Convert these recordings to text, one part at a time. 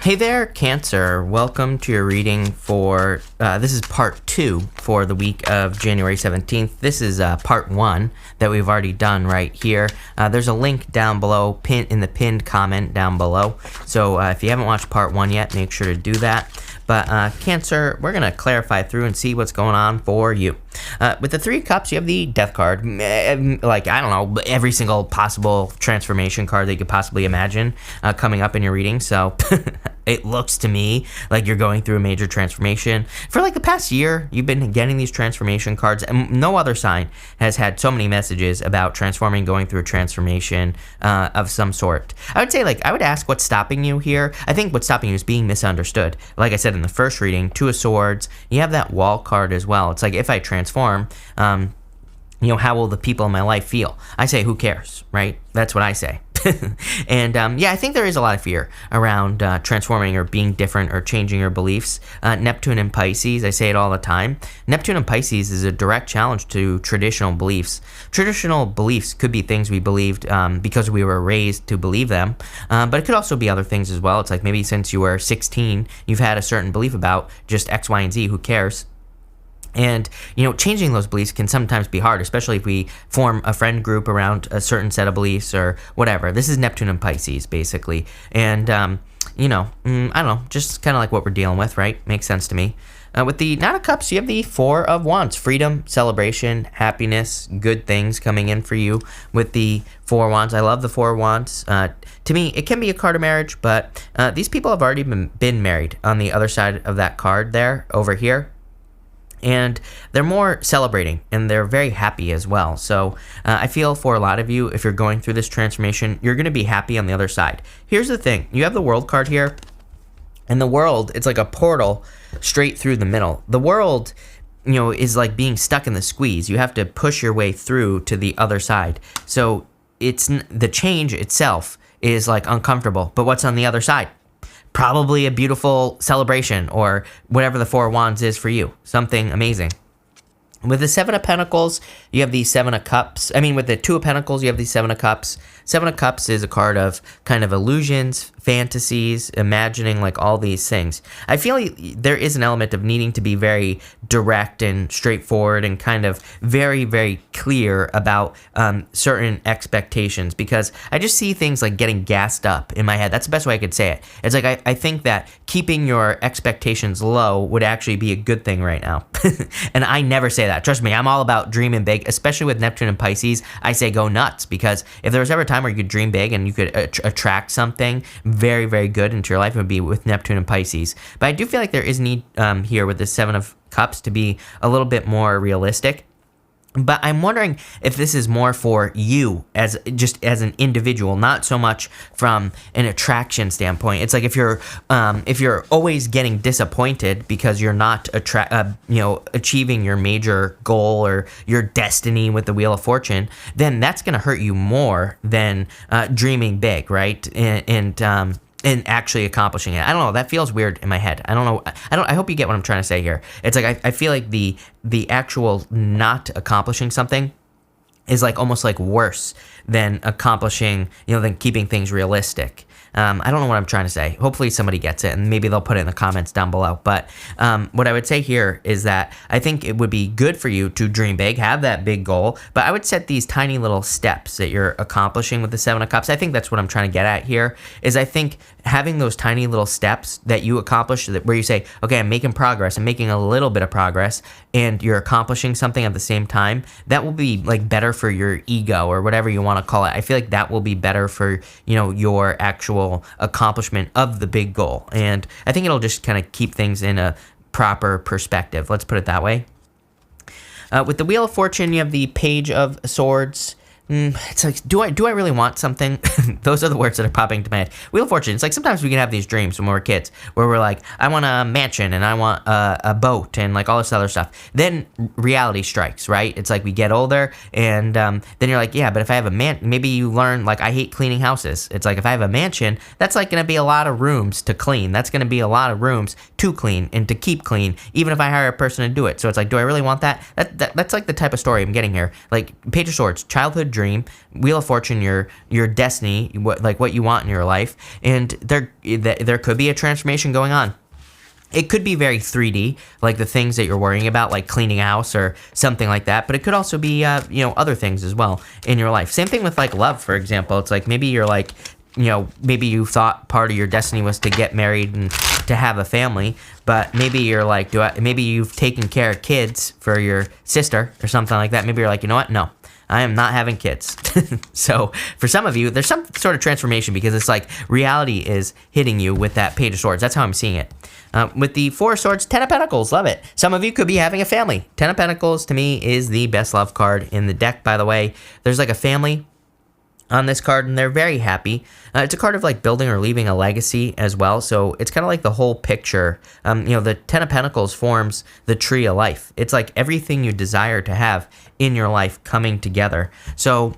Hey there, Cancer. Welcome to your reading for, this is part 2 for the week of January 17th. This is part 1 that we've already done right here. There's a link down below, in the pinned comment down below. So if you haven't watched part 1 yet, make sure to do that. But Cancer, we're going to clarify through and see what's going on for you. With the Three of Cups, you have the Death card. Like, I don't know, every single possible transformation card that you could possibly imagine coming up in your reading. So it looks to me like you're going through a major transformation. For like the past year, you've been getting these transformation cards, and no other sign has had so many messages about transforming, going through a transformation of some sort. I would say, like, I would ask what's stopping you here. I think what's stopping you is being misunderstood. Like I said in the first reading, Two of Swords, you have that Wall card as well. It's like, if I transform, how will the people in my life feel? I say, who cares, right? That's what I say. And yeah, I think there is a lot of fear around transforming or being different or changing your beliefs. Neptune and Pisces, I say it all the time. Neptune and Pisces is a direct challenge to traditional beliefs. Traditional beliefs could be things we believed because we were raised to believe them, but it could also be other things as well. It's like maybe since you were 16, you've had a certain belief about just X, Y, and Z, who cares? And, changing those beliefs can sometimes be hard, especially if we form a friend group around a certain set of beliefs or whatever. This is Neptune and Pisces, basically. And, I don't know, just kind of like what we're dealing with, right? Makes sense to me. With the Nine of Cups, you have the Four of Wands. Freedom, celebration, happiness, good things coming in for you with the Four of Wands. I love the Four of Wands. To me, it can be a card of marriage, but these people have already been married on the other side of that card there, over here. And they're more celebrating, and they're very happy as well. So I feel for a lot of you, if you're going through this transformation, you're going to be happy on the other side. Here's the thing. You have the World card here, and the World, it's like a portal straight through the middle. The World, is like being stuck in the squeeze. You have to push your way through to the other side. So it's the change itself is like uncomfortable, but what's on the other side? Probably a beautiful celebration, or whatever the Four of Wands is for you. Something amazing. With the Seven of Pentacles, you have the Seven of Cups. With the Two of Pentacles, you have the Seven of Cups. Seven of Cups is a card of kind of illusions, fantasies, imagining, like all these things. I feel like there is an element of needing to be very direct and straightforward and kind of very, very clear about certain expectations, because I just see things like getting gassed up in my head. That's the best way I could say it. It's like I think that keeping your expectations low would actually be a good thing right now. And I never say that. Trust me, I'm all about dreaming big, especially with Neptune and Pisces. I say go nuts, because if there was ever a time where you could dream big and you could attract something very, very good into your life, it would be with Neptune and Pisces. But I do feel like there is need here with the Seven of Cups to be a little bit more realistic. But I'm wondering if this is more for you as an individual, not so much from an attraction standpoint. It's like if you're always getting disappointed because you're not achieving your major goal or your destiny with the Wheel of Fortune, then that's going to hurt you more than dreaming big, right? And actually accomplishing it. I don't know. That feels weird in my head. I don't know. I hope you get what I'm trying to say here. It's like I feel like the actual not accomplishing something is like almost like worse than accomplishing, than keeping things realistic. I don't know what I'm trying to say. Hopefully somebody gets it, and maybe they'll put it in the comments down below. But what I would say here is that I think it would be good for you to dream big, have that big goal, but I would set these tiny little steps that you're accomplishing with the Seven of Cups. I think that's what I'm trying to get at here, is I think having those tiny little steps that you accomplish, where you say, okay, I'm making progress, I'm making a little bit of progress, and you're accomplishing something at the same time, that will be like better for your ego, or whatever you want to call it. I feel like that will be better for, your actual accomplishment of the big goal. And I think it'll just kind of keep things in a proper perspective. Let's put it that way. With the Wheel of Fortune, you have the Page of Swords. It's like, do I really want something? Those are the words that are popping to my head. Wheel of Fortune. It's like sometimes we can have these dreams when we're kids where we're like, I want a mansion and I want a boat and like all this other stuff. Then reality strikes, right? It's like we get older and then you're like, yeah, but if I have a maybe you learn, like, I hate cleaning houses. It's like if I have a mansion, that's like going to be a lot of rooms to clean. That's going to be a lot of rooms to clean and to keep clean, even if I hire a person to do it. So it's like, do I really want that? That's like the type of story I'm getting here. Like Page of Swords, childhood dream. Wheel of Fortune, your destiny, what you want in your life, and there could be a transformation going on. It could be very 3D, like the things that you're worrying about, like cleaning a house or something like that. But it could also be, other things as well in your life. Same thing with like love, for example. It's like maybe you're like, maybe you thought part of your destiny was to get married and to have a family, but maybe you're like, maybe you've taken care of kids for your sister or something like that. Maybe you're like, you know what? No, I am not having kids. So for some of you, there's some sort of transformation because it's like reality is hitting you with that Page of Swords. That's how I'm seeing it. With the Four of Swords, 10 of Pentacles, love it. Some of you could be having a family. 10 of Pentacles to me is the best love card in the deck, by the way. There's like a family on this card, and they're very happy. It's a card of like building or leaving a legacy as well, so it's kind of like the whole picture. The 10 of Pentacles forms the tree of life. It's like everything you desire to have in your life coming together. So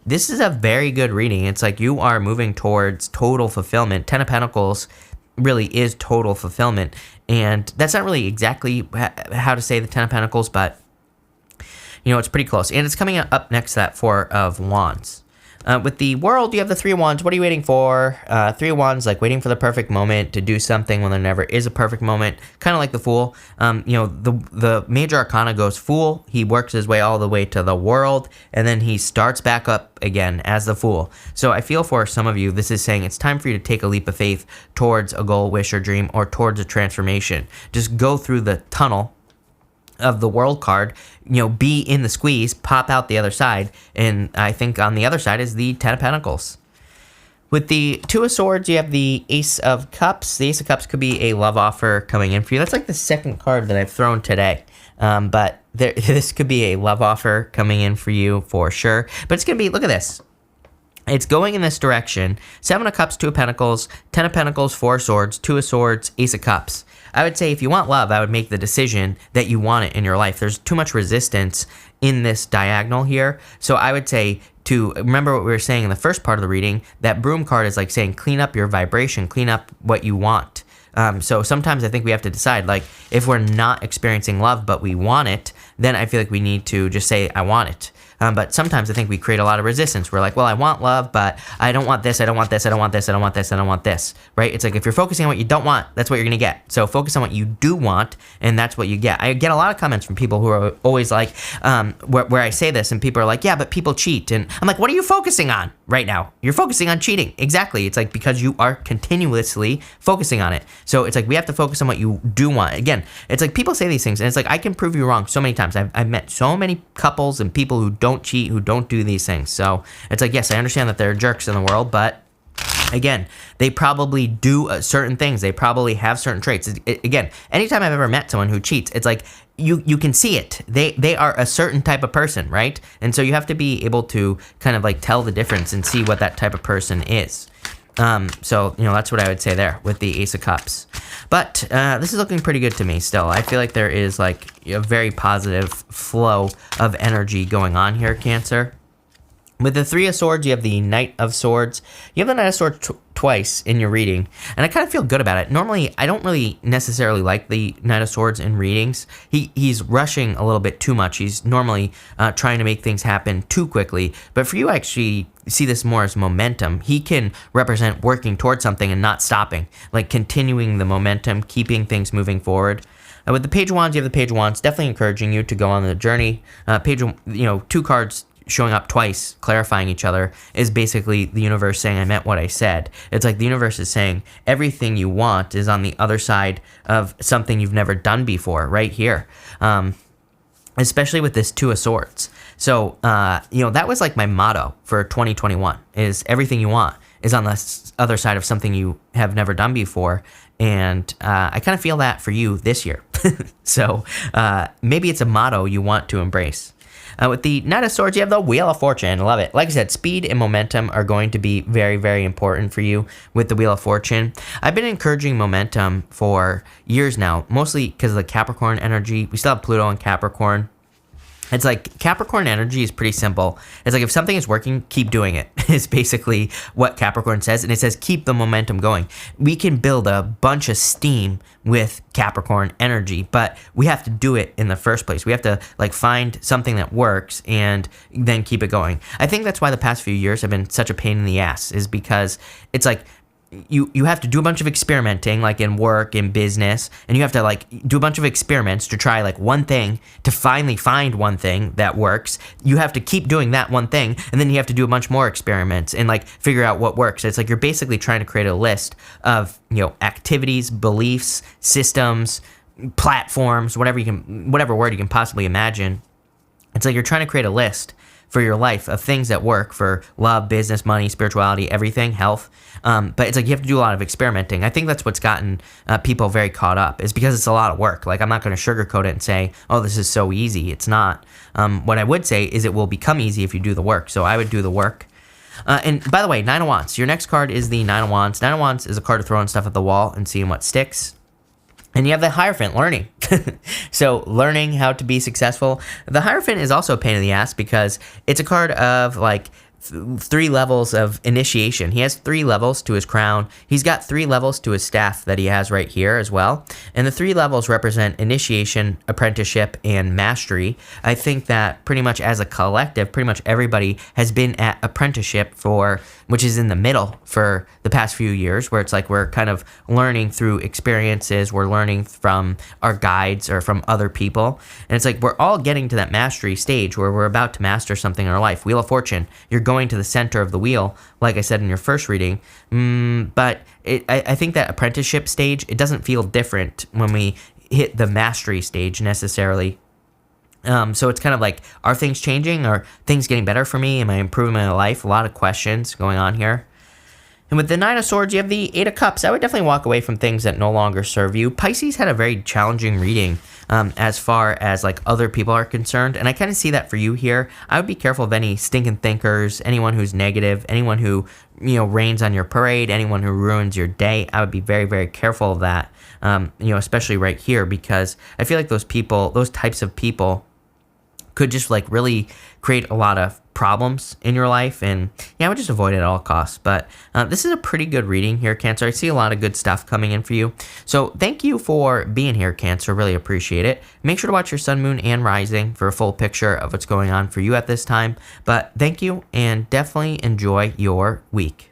this is a very good reading. It's like you are moving towards total fulfillment. 10 of Pentacles really is total fulfillment, and that's not really exactly how to say the 10 of Pentacles, but it's pretty close, and it's coming up next to that Four of Wands. With the World, you have the Three of Wands. What are you waiting for? Three of Wands, like waiting for the perfect moment to do something when there never is a perfect moment. Kind of like the Fool. The major arcana goes Fool. He works his way all the way to the World, and then he starts back up again as the Fool. So I feel for some of you, this is saying it's time for you to take a leap of faith towards a goal, wish, or dream, or towards a transformation. Just go through the tunnel of the World card, be in the squeeze, pop out the other side, and I think on the other side is the 10 of Pentacles. With the Two of Swords, you have the Ace of Cups. The Ace of Cups could be a love offer coming in for you. That's like the second card that I've thrown today, but this could be a love offer coming in for you for sure, but it's going to be, look at this. It's going in this direction. 7 of Cups, 2 of Pentacles, 10 of Pentacles, 4 of Swords, 2 of Swords, Ace of Cups. I would say if you want love, I would make the decision that you want it in your life. There's too much resistance in this diagonal here. So I would say to remember what we were saying in the first part of the reading, that Broom card is like saying clean up your vibration, clean up what you want. So sometimes I think we have to decide, like, if we're not experiencing love but we want it, then I feel like we need to just say, I want it. But sometimes I think we create a lot of resistance. We're like, well, I want love, but I don't want this, I don't want this, I don't want this, I don't want this, I don't want this, right? It's like if you're focusing on what you don't want, that's what you're going to get. So focus on what you do want, and that's what you get. I get a lot of comments from people who are always like, where I say this, and people are like, yeah, but people cheat. And I'm like, what are you focusing on right now? You're focusing on cheating. Exactly. It's like because you are continuously focusing on it. So it's like we have to focus on what you do want. Again, it's like people say these things, and it's like I can prove you wrong so many times. I've met so many couples and people who don't cheat, who don't do these things. So it's like, yes, I understand that there are jerks in the world, but again, they probably do certain things. They probably have certain traits. Again, anytime I've ever met someone who cheats, it's like you can see it. They are a certain type of person, right? And so you have to be able to kind of like tell the difference and see what that type of person is. So, that's what I would say there with the Ace of Cups. But this is looking pretty good to me still. I feel like there is like a very positive flow of energy going on here, Cancer. With the Three of Swords, you have the Knight of Swords. You have the Knight of Swords twice in your reading, and I kind of feel good about it. Normally, I don't really necessarily like the Knight of Swords in readings. He's rushing a little bit too much. He's normally trying to make things happen too quickly. But for you, I actually see this more as momentum. He can represent working towards something and not stopping, like continuing the momentum, keeping things moving forward. With the Page of Wands, you have the Page of Wands, definitely encouraging you to go on the journey. Two cards showing up twice, clarifying each other, is basically the universe saying I meant what I said. It's like the universe is saying everything you want is on the other side of something you've never done before, right here. Especially with this Two of Swords. So, that was like my motto for 2021, is everything you want is on the other side of something you have never done before. And I kind of feel that for you this year. So maybe it's a motto you want to embrace. With the Knight of Swords, you have the Wheel of Fortune. Love it. Like I said, speed and momentum are going to be very, very important for you with the Wheel of Fortune. I've been encouraging momentum for years now, mostly because of the Capricorn energy. We still have Pluto in Capricorn. It's like Capricorn energy is pretty simple. It's like if something is working, keep doing it. It's basically what Capricorn says. And it says keep the momentum going. We can build a bunch of steam with Capricorn energy, but we have to do it in the first place. We have to like find something that works and then keep it going. I think that's why the past few years have been such a pain in the ass, is because it's like you have to do a bunch of experimenting, like in work, in business, and you have to like do a bunch of experiments to try like one thing to finally find one thing that works. You have to keep doing that one thing, and then you have to do a bunch more experiments and like figure out what works. It's like you're basically trying to create a list of, you know, activities, beliefs, systems, platforms, whatever word you can possibly imagine. It's like you're trying to create a list for your life of things that work for love, business, money, spirituality, everything, health. But it's like you have to do a lot of experimenting. I think that's what's gotten people very caught up, is because it's a lot of work. Like, I'm not going to sugarcoat it and say, oh, this is so easy. It's not. What I would say is it will become easy if you do the work. So I would do the work. And by the way, Nine of Wands. Your next card is the Nine of Wands. Nine of Wands is a card of throwing stuff at the wall and seeing what sticks. And you have the Hierophant, learning. So learning how to be successful. The Hierophant is also a pain in the ass because it's a card of like 3 levels of initiation. He has 3 levels to his crown. He's got 3 levels to his staff that he has right here as well. And the 3 levels represent initiation, apprenticeship, and mastery. I think that pretty much as a collective, pretty much everybody has been at apprenticeship which is in the middle for the past few years, where it's like we're kind of learning through experiences. We're learning from our guides or from other people. And it's like we're all getting to that mastery stage where we're about to master something in our life. Wheel of Fortune, you're going to the center of the wheel, like I said in your first reading. But I think that apprenticeship stage, it doesn't feel different when we hit the mastery stage necessarily. So it's kind of like, are things changing? Are things getting better for me? Am I improving my life? A lot of questions going on here. And with the Nine of Swords, you have the Eight of Cups. I would definitely walk away from things that no longer serve you. Pisces had a very challenging reading as far as like other people are concerned. And I kind of see that for you here. I would be careful of any stinking thinkers, anyone who's negative, anyone who, you know, rains on your parade, anyone who ruins your day. I would be very, very careful of that, you know, especially right here, because I feel like those types of people could just like really create a lot of problems in your life, and yeah, I would just avoid it at all costs. But this is a pretty good reading here, Cancer. I see a lot of good stuff coming in for you. So thank you for being here, Cancer. Really appreciate it. Make sure to watch your sun, moon, and rising for a full picture of what's going on for you at this time. But thank you, and definitely enjoy your week.